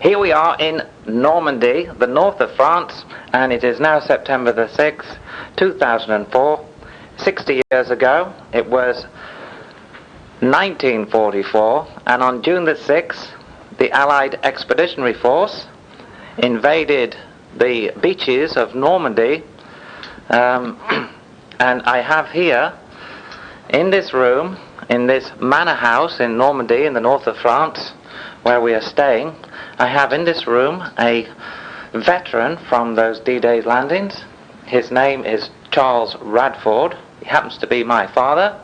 Here we are in Normandy, the north of France, and it is now September the 6th, 2004. 60 years ago, it was 1944, and on June the 6th, the Allied Expeditionary Force invaded the beaches of Normandy, and I have here, in this room, in this manor house in Normandy, in the north of France, where we are staying, I have in this room a veteran from those D-Day landings. His name is Charles Radford. He happens to be my father,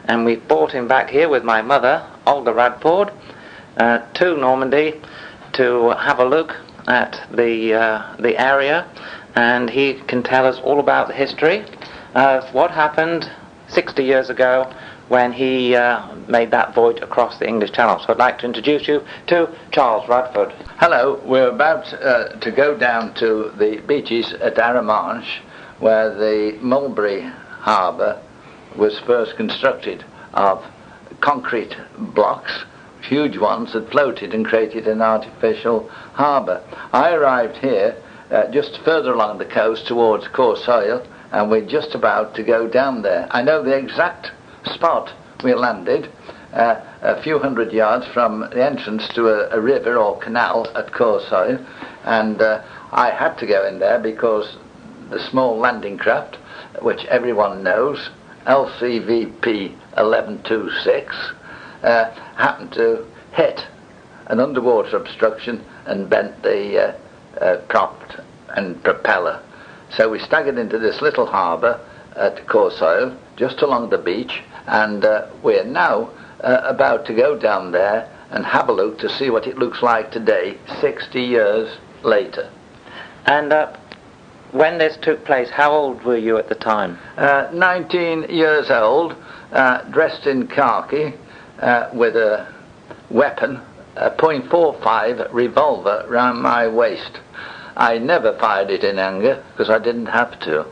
and we brought him back here with my mother, Olga Radford, to Normandy to have a look at the area, and he can tell us all about the history of what happened 60 years ago when he made that voyage across the English Channel. So I'd like to introduce you to Charles Radford. Hello, we're about to go down to the beaches at Arromanches, where the Mulberry Harbour was first constructed of concrete blocks, huge ones that floated and created an artificial harbour. I arrived here just further along the coast towards Courseulles, and we're just about to go down there. I know the exact spot we landed, a few hundred yards from the entrance to a river or canal at Courseulles, and I had to go in there because the small landing craft, which everyone knows, LCVP 1126, happened to hit an underwater obstruction and bent the prop and propeller. So we staggered into this little harbour at Courseulles, just along the beach, and we're now about to go down there and have a look to see what it looks like today, 60 years later. And when this took place, how old were you at the time? 19 years old, dressed in khaki, with a weapon, a .45 revolver round my waist. I never fired it in anger because I didn't have to.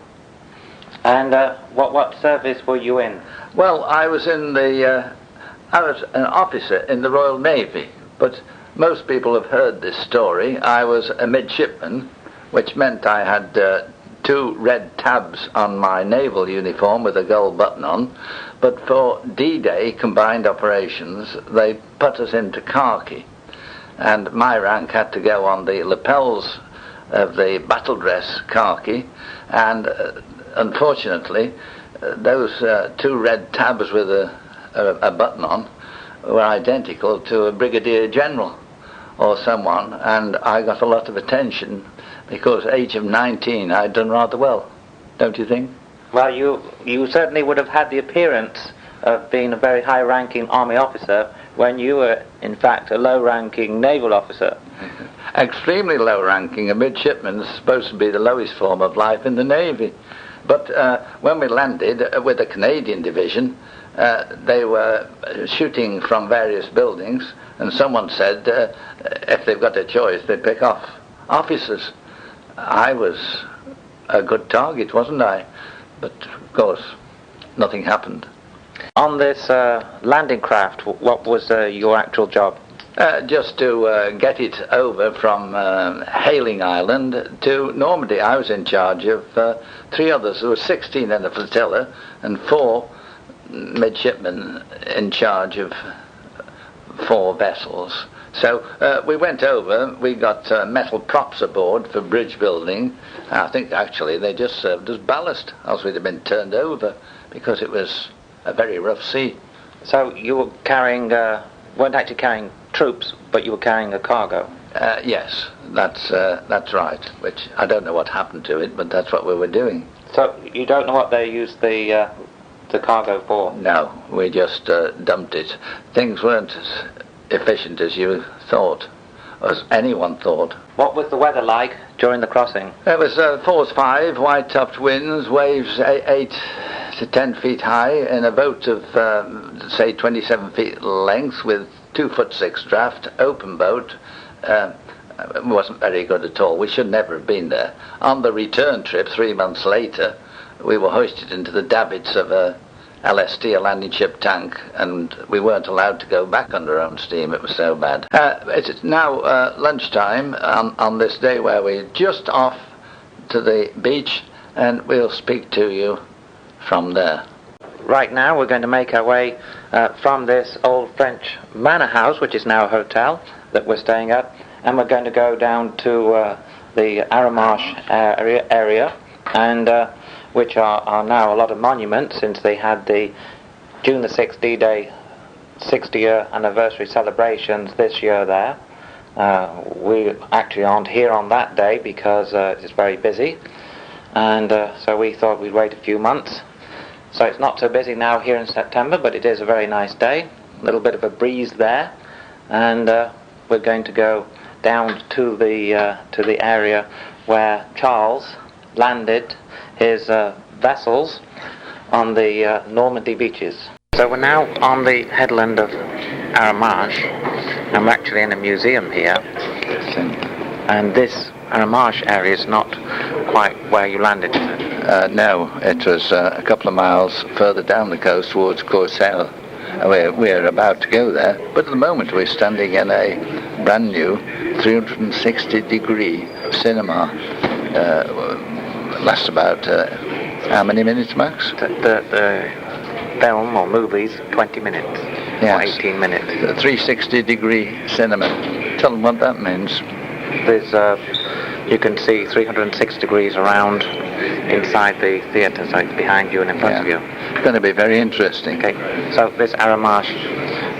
And what service were you in? Well, I was I was an officer in the Royal Navy, but most people have heard this story. I was a midshipman, which meant I had 2 red tabs on my naval uniform with a gold button on, but for D-Day combined operations, they put us into khaki, and my rank had to go on the lapels of the battle dress khaki, and unfortunately, those 2 red tabs with a button on were identical to a brigadier general or someone, and I got a lot of attention because at the age of 19 I'd done rather well, don't you think? Well, you certainly would have had the appearance of being a very high-ranking army officer when you were, in fact, a low-ranking naval officer. Extremely low-ranking. A midshipman is supposed to be the lowest form of life in the Navy. But when we landed with the Canadian division, they were shooting from various buildings, and someone said if they've got a choice, they pick off officers. I was a good target, wasn't I? But of course, nothing happened. On this landing craft, what was your actual job? Just to get it over from Hailing Island to Normandy. I was in charge of 3 others. There were 16 in the flotilla and 4 midshipmen in charge of 4 vessels. So we went over, we got metal props aboard for bridge building. I think actually they just served as ballast, else we'd have been turned over because it was a very rough sea. So you were carrying, weren't actually carrying troops, but you were carrying a cargo? Yes, that's right, which I don't know what happened to it, but that's what we were doing. So you don't know what they used the cargo for? No, we just dumped it. Things weren't as efficient as you thought, as anyone thought. What was the weather like during the crossing? It was force 5, wide-topped winds, waves 8 to 10 feet high, in a boat of, say, 27 feet length with 2'6" draft, open boat. It wasn't very good at all. We should never have been there. On the return trip, 3 months later, we were hoisted into the davits of a LST, a landing ship tank, and we weren't allowed to go back under our own steam. It was so bad. It's now lunchtime on this day where we're just off to the beach, and we'll speak to you from there. Right now we're going to make our way from this old French manor house, which is now a hotel that we're staying at, and we're going to go down to the Aramarsh area, and which are now a lot of monuments, since they had the June the 6th D-Day 60-year anniversary celebrations this year there. We actually aren't here on that day because it's very busy, and so we thought we'd wait a few months. So it's not so busy now here in September, but it is a very nice day. A little bit of a breeze there, and we're going to go down to the area where Charles landed his vessels on the Normandy beaches. So we're now on the headland of Aramarsh, and we're actually in a museum here. And this Aramarsh area is not quite where you landed, is it? No, it was a couple of miles further down the coast towards Courcelles. We're about to go there, but at the moment we're standing in a brand new 360-degree cinema. Lasts about how many minutes, Max? The film or movies, 20 minutes, yes. Or 18 minutes. The 360-degree cinema. Tell them what that means. There's, you can see 306 degrees around inside the theatre, so it's behind you and in front of you. It's going to be very interesting. Okay, so this Aramarsh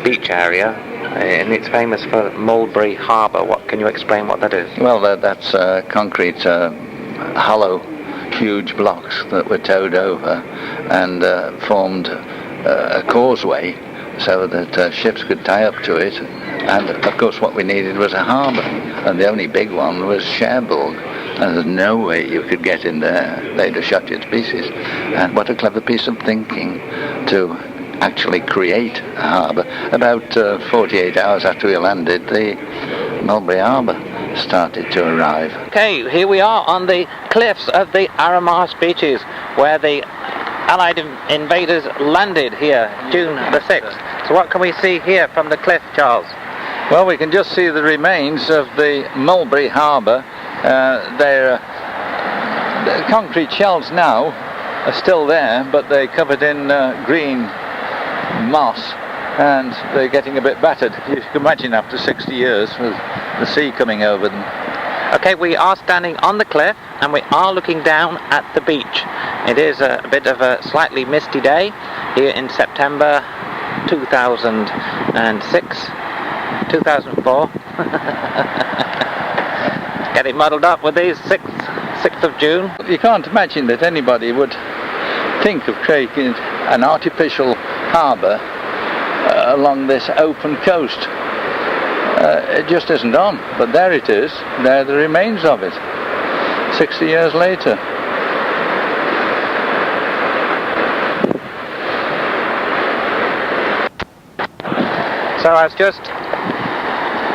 beach area, and it's famous for Mulberry Harbour. What can you explain what that is? Well, that's concrete, hollow, huge blocks that were towed over and formed a causeway so that ships could tie up to it. And of course what we needed was a harbour, and the only big one was Cherbourg, and there's no way you could get in there. They'd have shot you to pieces. And what a clever piece of thinking to actually create a harbour. About 48 hours after we landed, the Mulberry Harbour started to arrive. Okay, here we are on the cliffs of the Aramarsh beaches, where the Allied invaders landed here June the 6th. So what can we see here from the cliff, Charles? Well, we can just see the remains of the Mulberry Harbour. The concrete shells now are still there, but they're covered in green moss, and they're getting a bit battered. You can imagine after 60 years with the sea coming over them. Okay, we are standing on the cliff and we are looking down at the beach. It is a bit of a slightly misty day here in September 2006, 2004. Getting muddled up with these 6th of June. You can't imagine that anybody would think of creating an artificial harbour along this open coast. It just isn't on, but there it is. There are the remains of it 60 years later. So I was just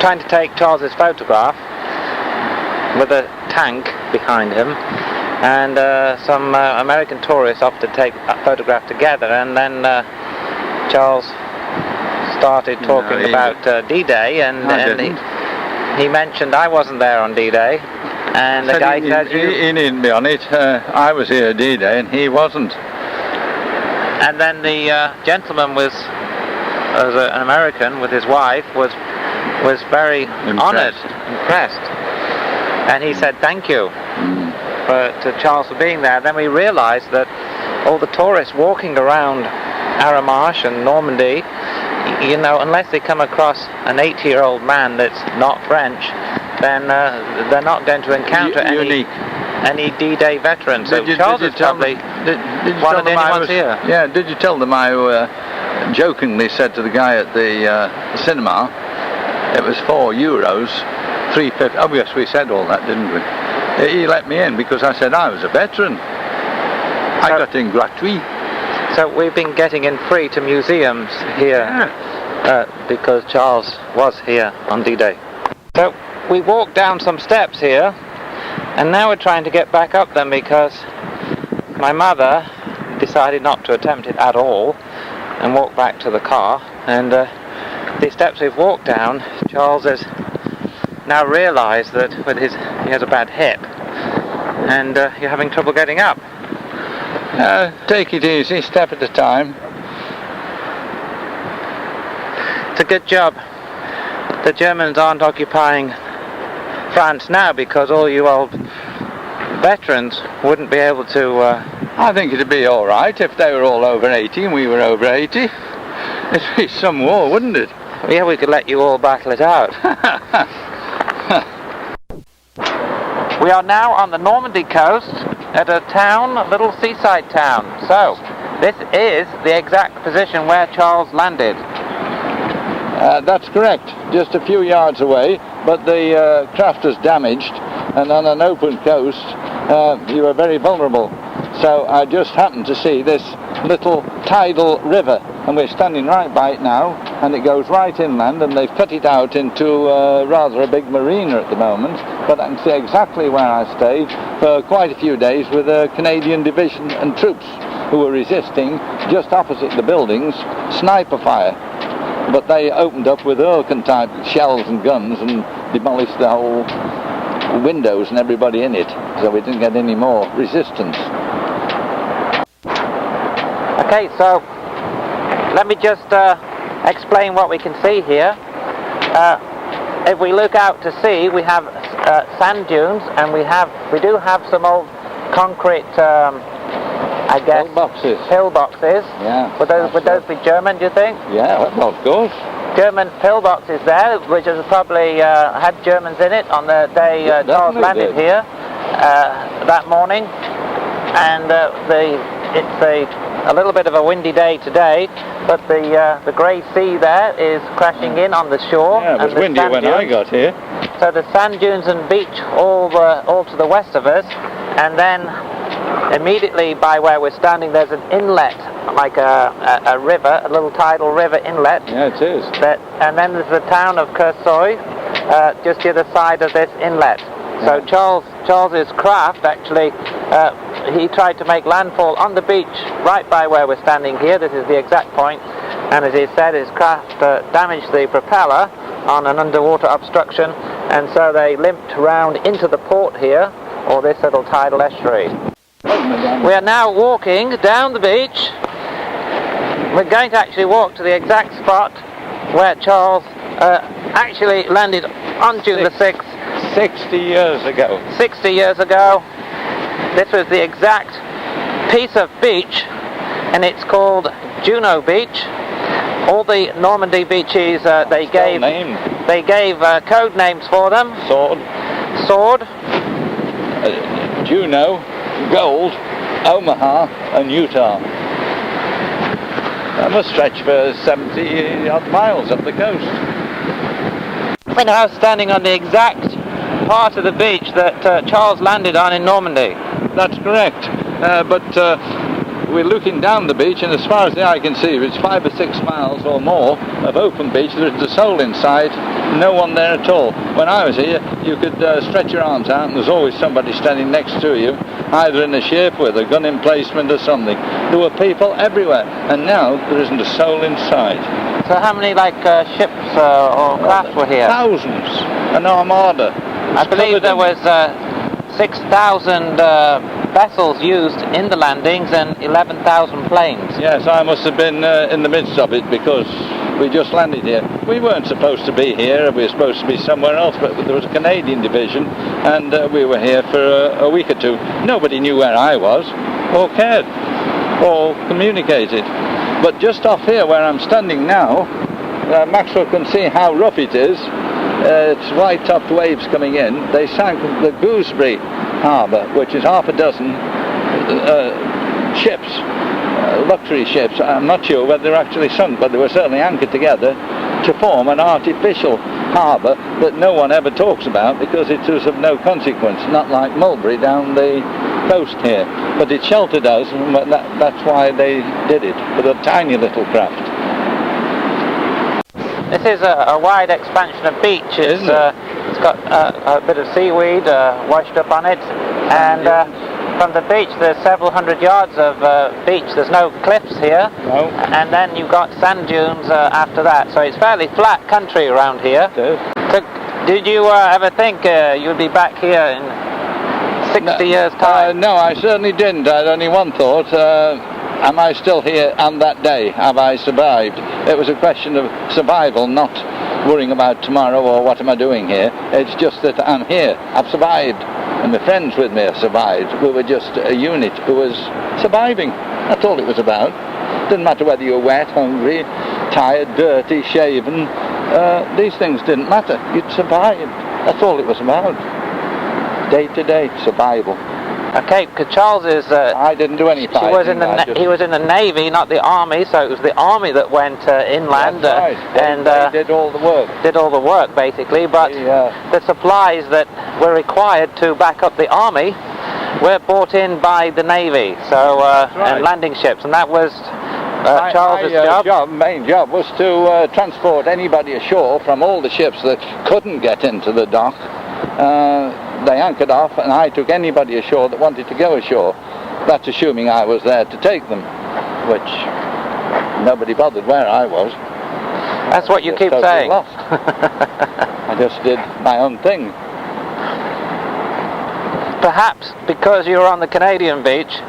trying to take Charles's photograph with a tank behind him, and some American tourists offered to take that photograph together, and then Charles started talking about D-Day, and he mentioned I wasn't there on D-Day, and the guy said he needn't be on it. I was here D-Day and he wasn't. And then the gentleman was an American with his wife was very honoured, impressed, and he said thank you to Charles for being there. Then we realised that all the tourists walking around Aramarsh and Normandy, you know, unless they come across an 80-year-old man that's not French, then they're not going to encounter any D-Day veterans. So Charles is probably one of the only ones here. Yeah, did you tell them I jokingly said to the guy at the cinema, it was €4, $3.50. Oh yes, we said all that, didn't we? He let me in because I said I was a veteran. I got in gratuit. So we've been getting in free to museums here because Charles was here on D-Day. So we walked down some steps here, and now we're trying to get back up them because my mother decided not to attempt it at all and walked back to the car. And the steps we've walked down, Charles has now realised that he has a bad hip, and you're having trouble getting up. Take it easy, step at a time. It's a good job the Germans aren't occupying France now, because all you old veterans wouldn't be able to... I think it'd be all right if they were all over 80 and we were over 80. It'd be some war, wouldn't it? Yeah, we could let you all battle it out. We are now on the Normandy coast at a little seaside town. So, this is the exact position where Charles landed. That's correct, just a few yards away, but the craft was damaged, and on an open coast you were very vulnerable. So I just happened to see this little tidal river, and we're standing right by it now, and it goes right inland, and they've cut it out into rather a big marina at the moment, but I can see exactly where I stayed for quite a few days with a Canadian division and troops who were resisting just opposite the buildings, sniper fire. But they opened up with Hurricane type shells and guns and demolished the whole windows and everybody in it, so we didn't get any more resistance. Okay, so let me just explain what we can see here. If we look out to sea, we have sand dunes, and we do have some old concrete, I guess, pillboxes. Yeah. Would those be German, do you think? Yeah, well, of course. German pillboxes there, which has probably had Germans in it on the day Charles landed here that morning. And it's a little bit of a windy day today, but the grey sea there is crashing in on the shore. Yeah, it was windy when I got here. So the sand dunes and beach all to the west of us, and then immediately by where we're standing there's an inlet, like a river, a little tidal river inlet. Yeah, it is. And then there's the town of Cursoy, just the other side of this inlet. So Charles's craft actually, he tried to make landfall on the beach right by where we're standing here. This is the exact point. And as he said, his craft damaged the propeller on an underwater obstruction, and so they limped round into the port here, or this little tidal estuary. We are now walking down the beach. We're going to actually walk to the exact spot where Charles actually landed on June the 6th. 60 years ago. 60 years ago. This was the exact piece of beach, and it's called Juno Beach. All the Normandy beaches, they gave code names for them. Sword. Juno, Gold, Omaha, and Utah. That must stretch for 70 odd miles up the coast. We're now standing on the exact part of the beach that Charles landed on in Normandy. That's correct, but we're looking down the beach, and as far as the eye can see, it's 5 or 6 miles or more of open beach. There's the soul inside, no one there at all. When I was here, you could stretch your arms out, and there's always somebody standing next to you, either in a ship with a gun emplacement or something. There were people everywhere, and now there isn't a soul inside. So how many ships or craft were here? Thousands, an armada. I believe there was 6,000 vessels used in the landings and 11,000 planes. Yes, I must have been in the midst of it, because we just landed here. We weren't supposed to be here, we were supposed to be somewhere else, but there was a Canadian division, and we were here for a week or two. Nobody knew where I was, or cared, or communicated. But just off here where I'm standing now, Maxwell can see how rough it is. It's white-topped waves coming in. They sank the Gooseberry Harbour, which is half a dozen ships, luxury ships. I'm not sure whether they're actually sunk, but they were certainly anchored together to form an artificial harbour that no one ever talks about, because it was of no consequence, not like Mulberry down the coast here. But it sheltered us, and that's why they did it, with a tiny little craft. This is a wide expansion of beach. It's got a bit of seaweed washed up on it, and from the beach, there's several hundred yards of beach. There's no cliffs here. No. And then you've got sand dunes after that. So it's fairly flat country around here. It is. So, did you ever think you'd be back here in 60 years' time? No, I certainly didn't. I had only one thought. Am I still here on that day? Have I survived? It was a question of survival, not worrying about tomorrow or what am I doing here. It's just that I'm here. I've survived. And my friends with me have survived. We were just a unit who was surviving. That's all it was about. Didn't matter whether you were wet, hungry, tired, dirty, shaven. These things didn't matter. You'd survived. That's all it was about. Day-to-day survival. Okay, because Charles is... I didn't do any fighting. He was in the Navy, not the Army, so it was the Army that went inland. That's right. And they did all the work. Did all the work, basically, but the supplies that were required to back up the Army were brought in by the Navy, so and landing ships, and that was Charles's job. Main job was to transport anybody ashore from all the ships that couldn't get into the dock. They anchored off, and I took anybody ashore that wanted to go ashore. That's assuming I was there to take them, which nobody bothered where I was. That's what you keep saying. Lost. I just did my own thing. Perhaps because you were on the Canadian beach,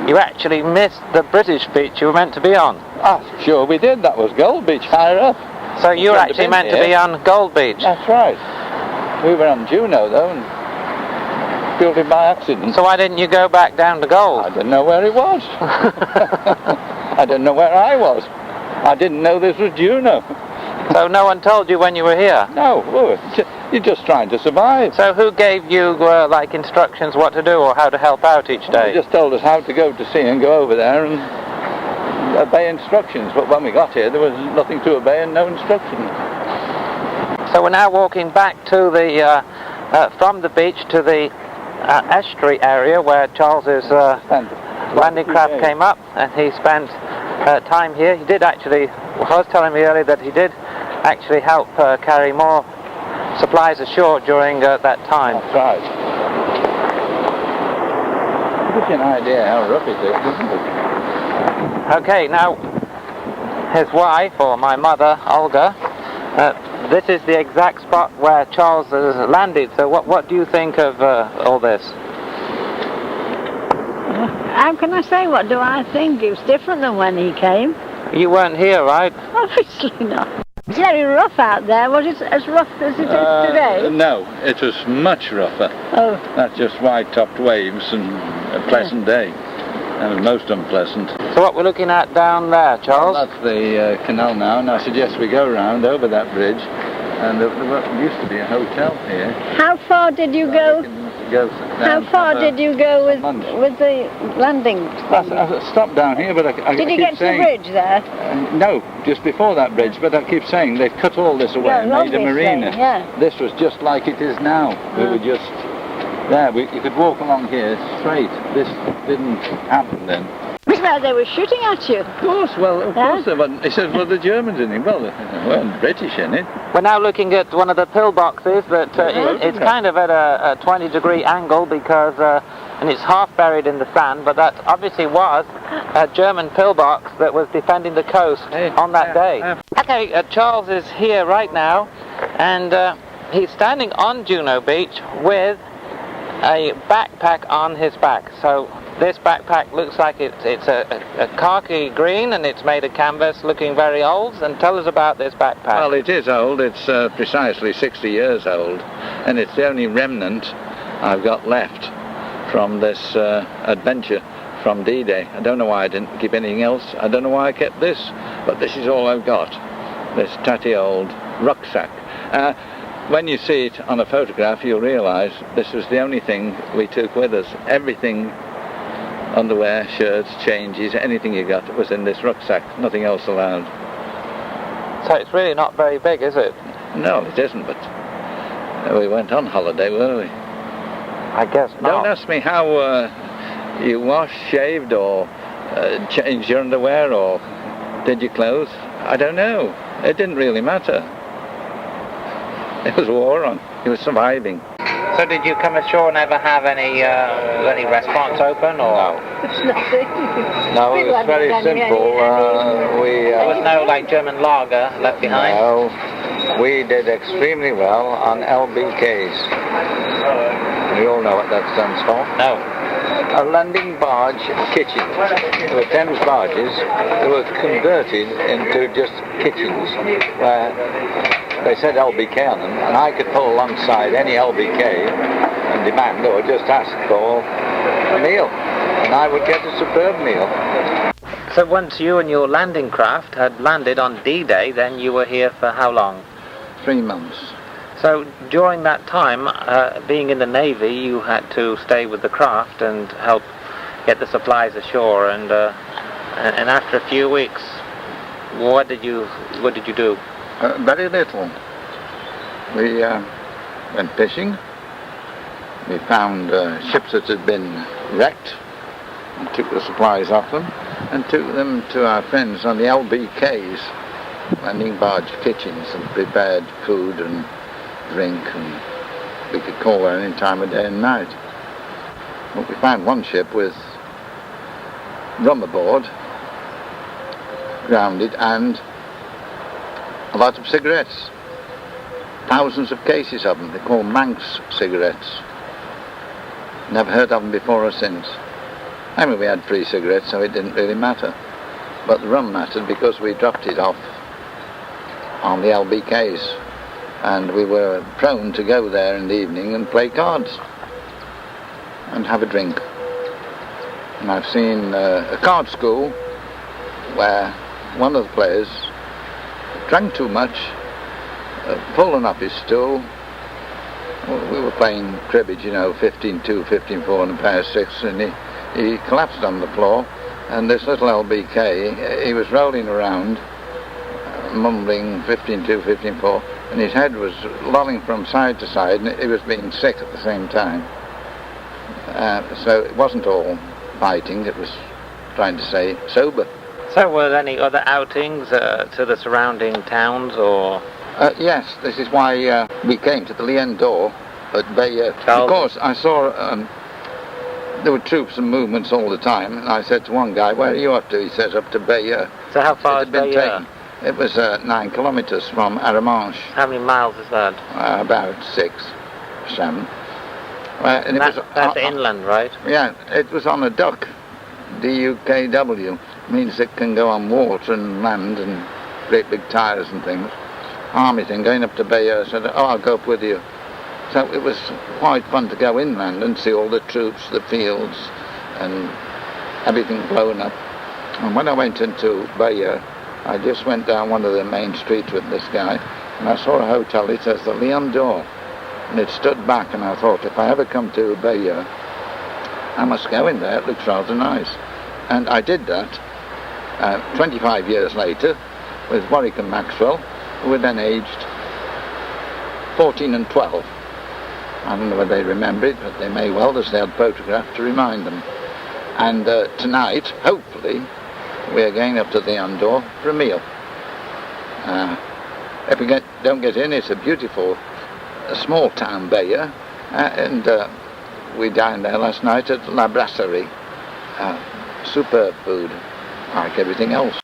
you actually missed the British beach you were meant to be on. Ah, sure we did. That was Gold Beach, higher up. So you were actually meant to be on Gold Beach. That's right. We were on Juno, though, and built it by accident. So why didn't you go back down to Gold? I didn't know where it was. I didn't know where I was. I didn't know this was Juno. So no one told you when you were here? No, you're just trying to survive. So who gave you like instructions what to do or how to help out each day? They just told us how to go to sea and go over there and obey instructions. But when we got here, there was nothing to obey and no instructions. So we're now walking back to the from the beach to the estuary area where Charles's landing craft came up, and he spent time here. He did actually, was telling me earlier that he did actually help carry more supplies ashore during that time. That's right. Gives you an idea how rough it is, doesn't it? Okay, now his wife, or my mother, Olga, this is the exact spot where Charles has landed. So what do you think of all this? How can I say what do I think? It was different than when he came. You weren't here, right? Obviously not. It's very rough out there. Was it as rough as it is today? No, it was much rougher. Oh. That's just wide-topped waves and a pleasant day. And most unpleasant. So what we're looking at down there, Charles? Well, that's the canal now, and I suggest we go round over that bridge. And there used to be a hotel here. How far did you go? How far did you go with the landing? I stopped down here, but I did you get to the bridge there? No, just before that bridge. But I keep saying they've cut all this away and made a marina. Yeah. This was just like it is now. We were just there. You could walk along here straight. This didn't happen then. Well, they were shooting at you. Of course, they weren't. He said, well, the Germans in it. Well, they weren't British in it. We're now looking at one of the pillboxes, but it's kind of at a 20-degree angle because, and it's half buried in the sand, but that obviously was a German pillbox that was defending the coast on that day. Okay, Charles is here right now, and he's standing on Juno Beach with a backpack on his back. So this backpack looks like it's a khaki green, and it's made of canvas, looking very old. And tell us about this backpack. Well, it is old. It's precisely 60 years old, and it's the only remnant I've got left from this adventure from D-Day. I don't know why I didn't keep anything else. I don't know why I kept this, but this is all I've got. This tatty old rucksack. When you see it on a photograph, you'll realise this was the only thing we took with us. Everything, underwear, shirts, changes, anything you got was in this rucksack. Nothing else allowed. So it's really not very big, is it? No, it isn't, but we went on holiday, weren't we? I guess not. Don't ask me how you washed, shaved, or changed your underwear, or did your clothes. I don't know. It didn't really matter. It was war on. He was surviving. So did you come ashore and ever have any restaurants open, or? No. It's nothing. No, it was very simple. There was no like German lager left behind? No, we did extremely well on LBKs. We all know what that stands for. No. A landing barge kitchen. There were Thames barges that were converted into just kitchens, where they said LBK on them, and I could pull alongside any LBK and demand or just ask for a meal, and I would get a superb meal. So once you and your landing craft had landed on D-Day, then you were here for how long? 3 months. So during that time, being in the Navy, you had to stay with the craft and help get the supplies ashore, and after a few weeks, what did you do? Very little. We went fishing. We found ships that had been wrecked and took the supplies off them and took them to our friends on the LBKs, landing barge kitchens, and prepared food and drink, and we could call there any time of day and night. But we found one ship with rum aboard, grounded, and a lot of cigarettes. Thousands of cases of them. They're called Manx cigarettes. Never heard of them before or since. I mean, we had free cigarettes, so it didn't really matter. But the rum mattered because we dropped it off on the LBKs. And we were prone to go there in the evening and play cards and have a drink. And I've seen a card school where one of the players drank too much, fallen off his stool. We were playing cribbage, 15-2, 15-4 and a pair of 6, and he collapsed on the floor, and this little LBK, he was rolling around, mumbling 15-2, 15-4, and his head was lolling from side to side, and he was being sick at the same time. So it wasn't all fighting, it was trying to stay sober. So were there any other outings to the surrounding towns, or? Yes, this is why we came to the Lion d'Or at Bayeux. Because I saw there were troops and movements all the time, and I said to one guy, "Where are you up to?" He says, "Up to Bayeux." So how far is Bayeux? It was 9 kilometres from Arromanches. How many miles is that? About 6, 7. And that's inland, right? Yeah, it was on a duck. DUKW means it can go on water and land and great big tyres and things. Army thing, going up to Bayeux. I said, I'll go up with you. So it was quite fun to go inland and see all the troops, the fields, and everything blown up. And when I went into Bayeux, I just went down one of the main streets with this guy, and I saw a hotel. It says the Lion d'Or, and it stood back, and I thought, if I ever come to Bayeux, I must go in there. It looks rather nice. And I did that 25 years later with Warwick and Maxwell, who were then aged 14 and 12. I don't know whether they remember it, but they may well, as they had photographs to remind them. And tonight, hopefully, we are going up to the Lion d'Or for a meal. If we don't get in, it's a beautiful small town, Bayeux, and we dined there last night at La Brasserie. Superb food, like everything else.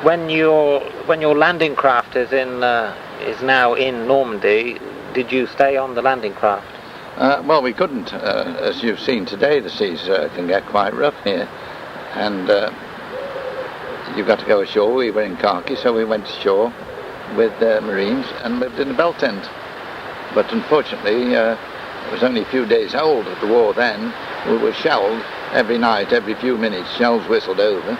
When your landing craft is now in Normandy, did you stay on the landing craft? Well, we couldn't. As you've seen today, the seas can get quite rough here, and you've got to go ashore. We were in Khaki, so we went ashore with Marines and lived in a bell tent. But unfortunately, it was only a few days old at the war then. We were shelled every night, every few minutes. Shells whistled over,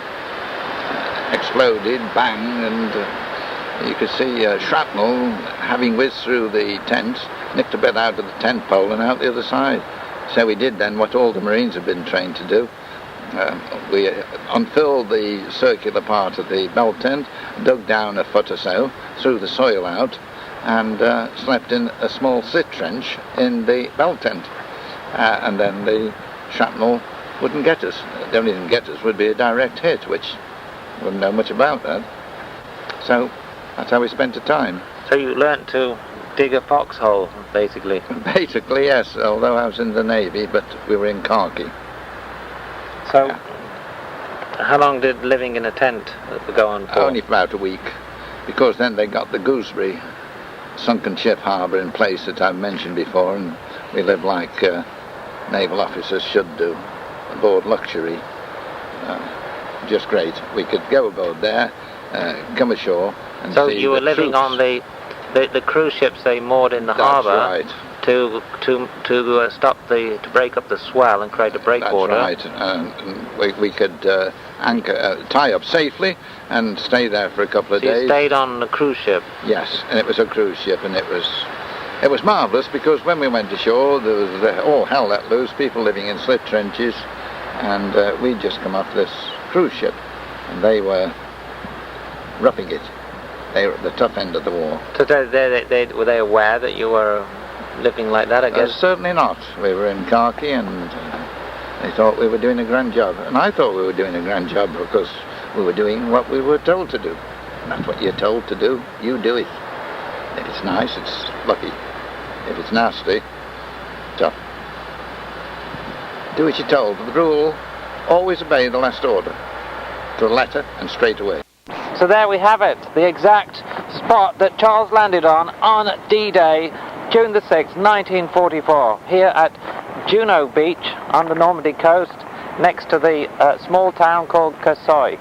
exploded, bang, and you could see shrapnel having whizzed through the tent, nicked a bit out of the tent pole and out the other side. So we did then what all the Marines have been trained to do. We unfilled the circular part of the bell tent, dug down a foot or so, threw the soil out, and slept in a small sit trench in the bell tent. And then the shrapnel wouldn't get us. The only thing get us would be a direct hit, which we wouldn't know much about that. So that's how we spent the time. So you learnt to dig a foxhole, basically. Basically, yes, although I was in the Navy, but we were in khaki. So, how long did living in a tent go on for? Only for about a week, because then they got the Gooseberry sunken ship harbour in place that I've mentioned before, and we lived like naval officers should do, aboard luxury. Just great. We could go aboard there, come ashore, and so see you were the living troops. on the cruise ships they moored in the That's harbour right. to break up the swell and create a breakwater. That's right. We could anchor, tie up safely, and stay there for a couple of So you days. stayed on the cruise ship. Yes, and it was a cruise ship, and it was marvellous, because when we went ashore, there was all hell let loose, people living in slit trenches, and we'd just come off this cruise ship, and they were roughing it. They were at the tough end of the war. So were they aware that you were living like that, I guess? Certainly not. We were in khaki, and they thought we were doing a grand job, and I thought we were doing a grand job because we were doing what we were told to do. And that's what you're told to do. You do it. If it's nice, it's lucky. If it's nasty, tough. Do what you're told. The rule: always obey the last order, to the letter and straight away. So there we have it, the exact spot that Charles landed on D-Day, June the 6th, 1944, here at Juno Beach on the Normandy coast, next to the small town called Cassoy.